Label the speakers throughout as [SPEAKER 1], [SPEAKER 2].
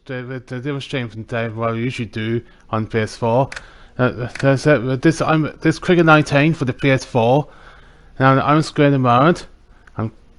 [SPEAKER 1] the demonstration from today, what we usually do on PS4. This Cricket 19 for the PS4. Now I'm screen at the moment.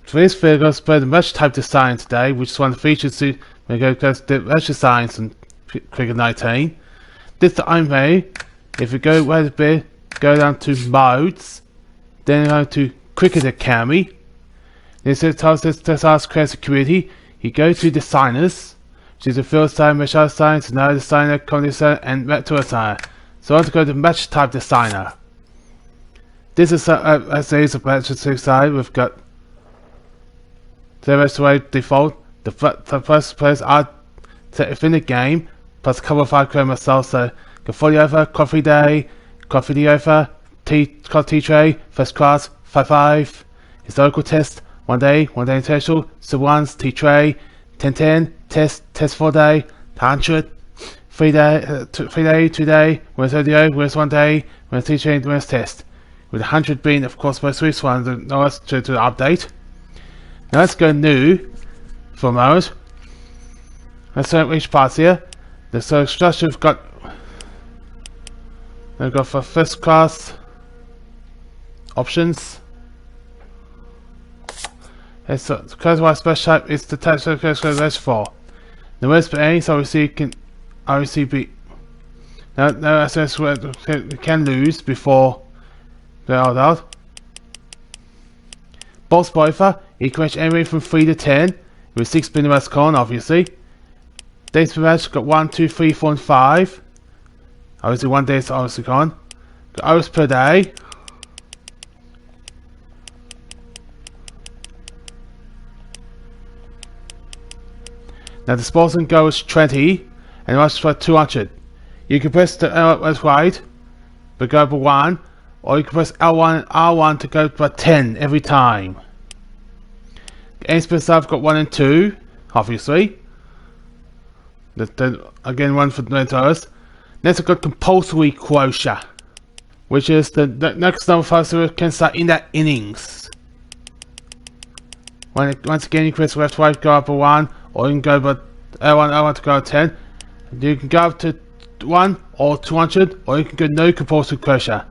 [SPEAKER 1] For this video, I'm going to spread the mesh type design today, which is one of the features we go to the mesh designs on Cricket 19. This I'm made. If we go where the bit, go down to modes, then go to Cricket Academy. This asks create security. You go to designers, which is the field design, mesh design, scenario designer, content designer, and vector designer. So I want to go to mesh type designer. This is a series of mesh design. We've got the rest way default. The first place are set in the game, plus a couple of I create myself. So go fully over, coffee day, coffee over, tea tray, first class, 5-5, historical test, 1 day special, sub ones, tea tray, 10-10, test 4 day, 100, 3 day, 2 day, where's audio, where's 1 day, where's tea tray, where's test. With 100 being, of course, most recent ones, and now let's to the update. Now let's go new for a moment. Let's set each part here. The structure we've got for first class options. It's because my special type is the type of for. The rest A, so obviously can be. Now SS we can lose before they are out. Boss Boifer, you can match anywhere from 3 to 10, with 6 being the most common, obviously. Days per match got 1, 2, 3, 4, and 5. Obviously 1 day is obviously gone. Got hours per day. Now the spawning goal is 20, and rush for 200. You can press the L as right, but go for 1, or you can press L1 and R1 to go for 10 every time. Aims per sub got 1 and 2, obviously. Again, 1 for the mentors. Next I've got compulsory quotient, which is the next number 5 can start in that innings. Once again, you press left, right, go up for 1, or you can go for L1 to go to 10. You can go up to 1 or 200, or you can go no compulsory quotient.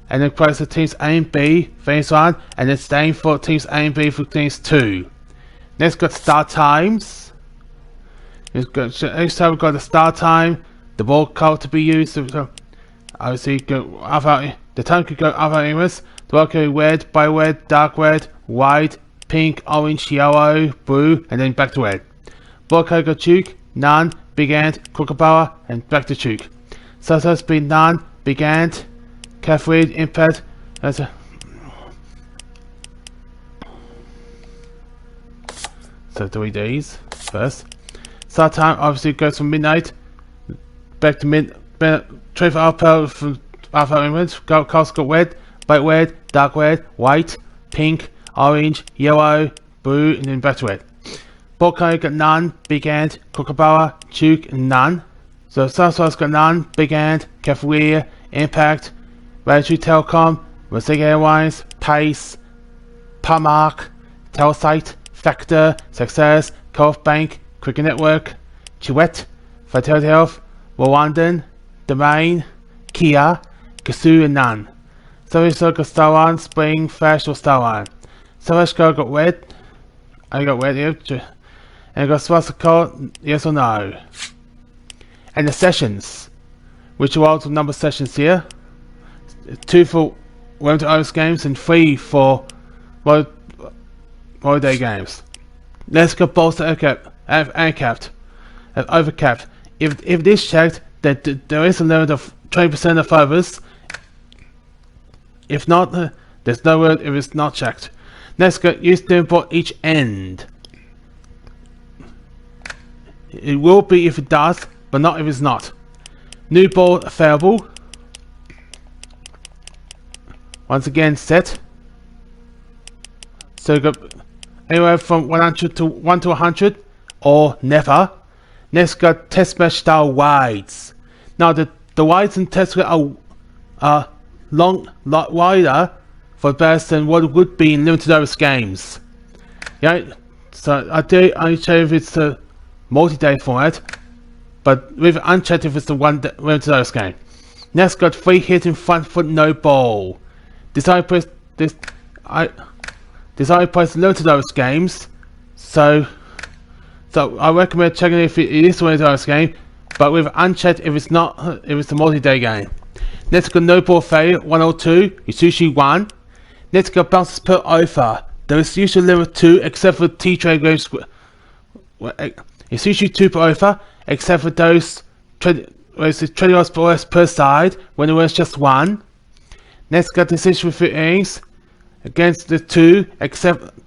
[SPEAKER 1] And then press the teams A and B, phase 1, and then staying for teams A and B for teams 2. Next got start times. Each time we've got the start time, the ball card to be used. So obviously the time could go other areas. The ball could be red, by red, dark red, white, pink, orange, yellow, blue, and then back to red. Ball code got chook, none, big ant, kookaburra, and back to chook. So it's been none, big ant, Catherine, impact. So 3 days first. Start time obviously goes from midnight back to trade for alpha from alpha image. Cards got red, bright red, dark red, white, pink, orange, yellow, blue, and then back to red. Ball code got none, big ant, kookaburra, chook, and none. So Southside's got none, big ant, Catherine, impact, Radiotree Telecom, Mosaic Airlines, Pace, Parmark, Telesite, Factor, Success, Cove Bank, Cricket Network, Chouette, Vitality Health, Rwandan, Domain, Kia, Kazoo, and none. So we got Star One, Spring, Flash, or Star One. So got red. I got red here. And I got Swastika, yes or no. And the sessions, which are all the number of sessions here. 2 for Women to Oaks games and 3 for holiday games. Let's go bolster uncapped and overcapped. If this checked, then there is a limit of 20% of others. If not, there's no word if it's not checked. Let's go use the import each end. It will be if it does, but not if it's not. New ball available. Once again set. So you got anywhere from 100 to 1 to 100 or never. Next got test match style wides. Now the wides in test are lot wider for best than what would be in limited overs games. Yeah, so I show you if it's a multi-day format. but with unchecked if it's the one that went to those game. Next, got 3 hit in front foot, no ball. Design plays low to those games, so I recommend checking if it is one of those game, but with unchecked if it's not, if it's a multi-day game. Next, got no ball failure 102. It's usually 1. Next, got bounces per over. There is usually limit 2, except for T-trade games. It's usually 2 per over, except for those 20 odds per side when it was just 1. Next, got decision with 3 innings against the 2, except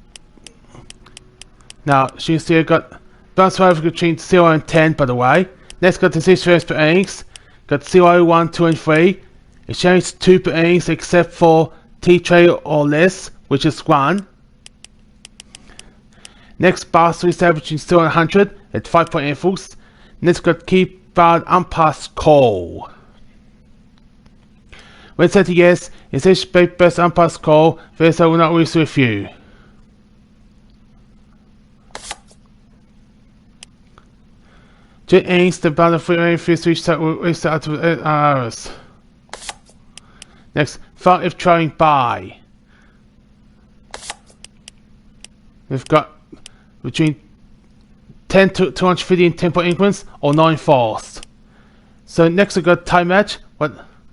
[SPEAKER 1] now she still got bounce over between 0 and 10, by the way. Next, got decision per innings, got 0, 1, 2, and 3. Exchange 2 per innings except for T-trade or less, which is 1. Next, bars 3 between 0 and 100 at 5.8 volts. Next, got keyboard unpassed call. When set to yes, it says best unpassed call, this I will not use with you. Jet aims the battle free range switch that will restart to hours. Next, fire if trying by. We've got between 10 to 250 in 10-point increments or 9 falls. So next we got time match,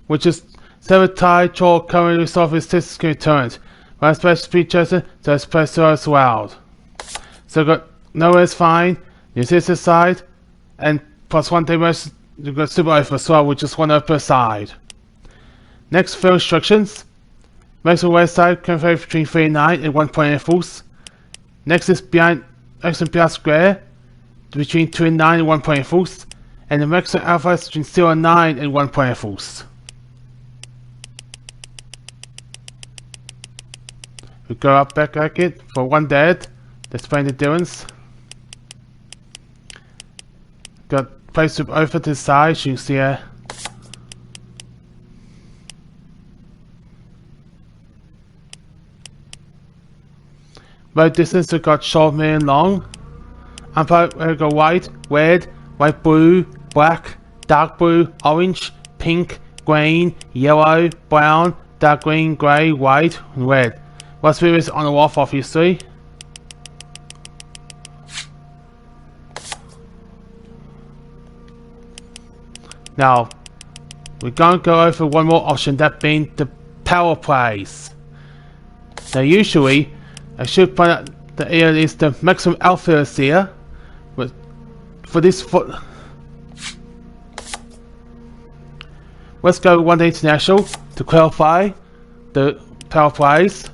[SPEAKER 1] which is 7 tie troll currently resolve his statistical returns. When special speed chaser, so it's press as well. So we got nowhere's fine, your sister side, and +1 damage, you've got super over as well, which is 1 over per side. Next, field instructions. Maximum west side can vary between 3 and 9 and 1.8 volts. Next is behind X and PR square between 2 and 9 and 1.8 volts. And the maximum alpha is between 0 and 9 and 1.8 volts. We go up back like it for 1 dead. Let's find the difference. Got place up over to the side, you can see here. Road distance we got short, medium, long. Umpire we got white, red, white, blue, black, dark blue, orange, pink, green, yellow, brown, dark green, grey, white, and red. What's is on or off, obviously. Now, we're going to go over one more option, that being the power plays. Now, usually, I should point out that here is the maximum alpha here, but for this foot, let's go 1 day international to clarify the power plays.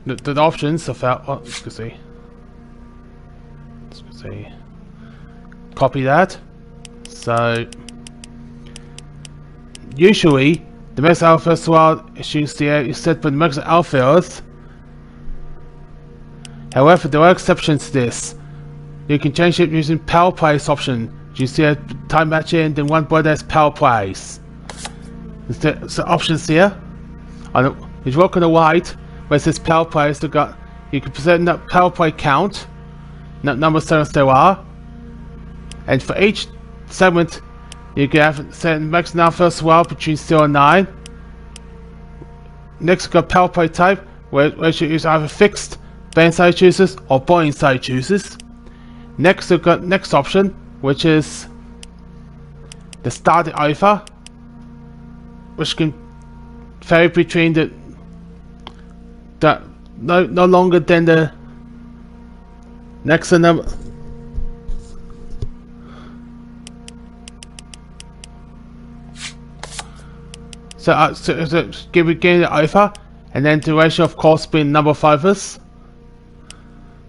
[SPEAKER 1] The options of our, let's see. Copy that. So usually the max alpha as well is set for the max alphas. However, there are exceptions to this. You can change it using power plays option. You see a time matching and then one board has power plays. So options here. If you work on the white where it says power plays, you can present that power play count, number of segments there are, and for each segment you can have set max alpha as well between 0 and 9. Next, we've got power play type, where you use either fixed band side chooses or bowling side chooses. Next, we've got next option, which is the starting alpha, which can vary between the no longer than the next number. So give again the alpha, and then the ratio of course being number of alphas.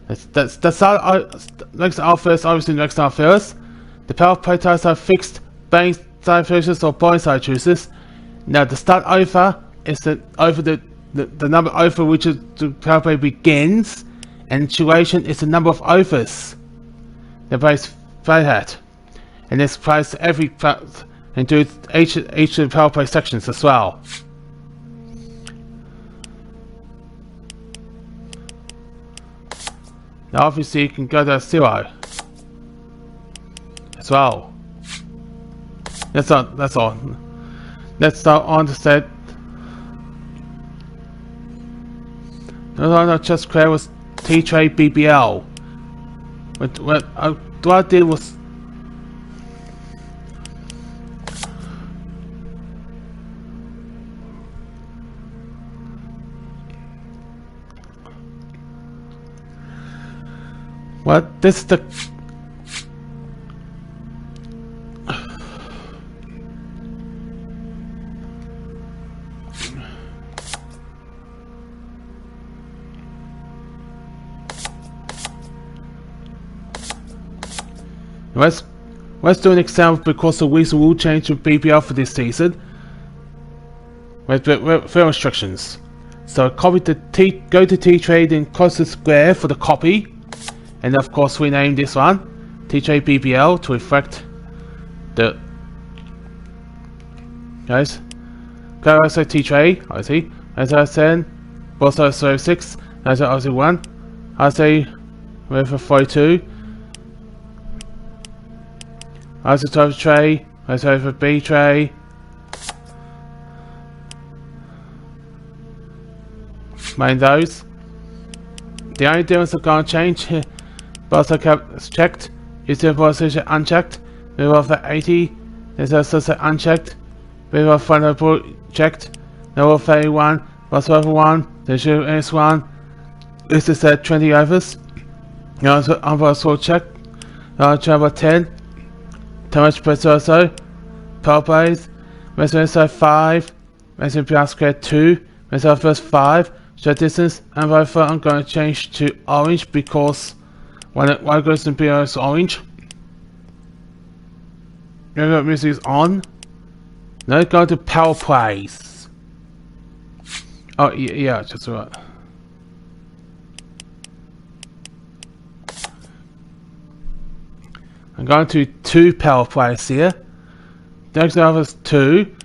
[SPEAKER 1] That's our next alpha is obviously the next alphas. The power play types are fixed bang side choices or point side choices. Now the start alpha is the number of alpha which is the power play begins, and duration is the number of alphas. The price play hat, and this applies to every and do each of the power play sections as well. Now obviously you can go to 0. as well. That's all. Let's start on the set. No, just create was T-Tray BBL. What I did was this is the let's do an example because the reason will change to BBL for this season. With instructions. So copy the go to T-Trade and cross the square for the copy, and of course rename this one T-Trade BBL to reflect the guys. Go I say T-Trade, I see. As I said, both are 6. As I say 1. I say with 42. I say type of tray. I say for B tray. Main those. The only difference I'm going to change here, but I kept checked, is the position unchecked. Move off at 80. There's also unchecked. Move off front checked. Level 31. Bus level 1. The shoe S1. This is at 20 overs. Now I'm going to check. Travel 10. Damage per torso. Power plays. Measure 5. Measure plus square 2. Measure first 5. Straight distance, and by default I'm going to change to orange because when it goes to be orange. Music is on. Now go to power plays. Oh yeah, just right. I'm going to 2 power plays here. Next over is 2.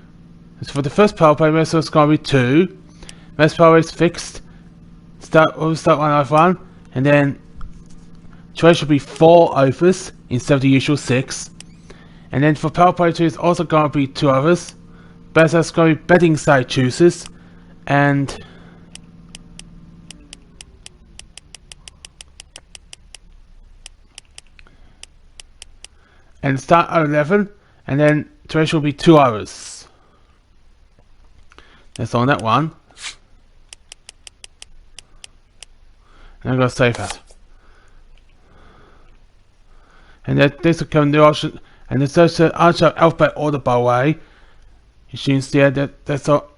[SPEAKER 1] So for the first power play, it's going to be 2. Most power is fixed. We'll start 1 over 1, and then trade should be 4 overs instead of the usual 6. And then for power play 2, it's also going to be 2 overs. But that's going to be betting side chooses, and start at 11, and then trade should be 2 hours. That's on that one. And I'm going to save that. And then this will come the option, and there's also alphabet order by the way. You should see that's all.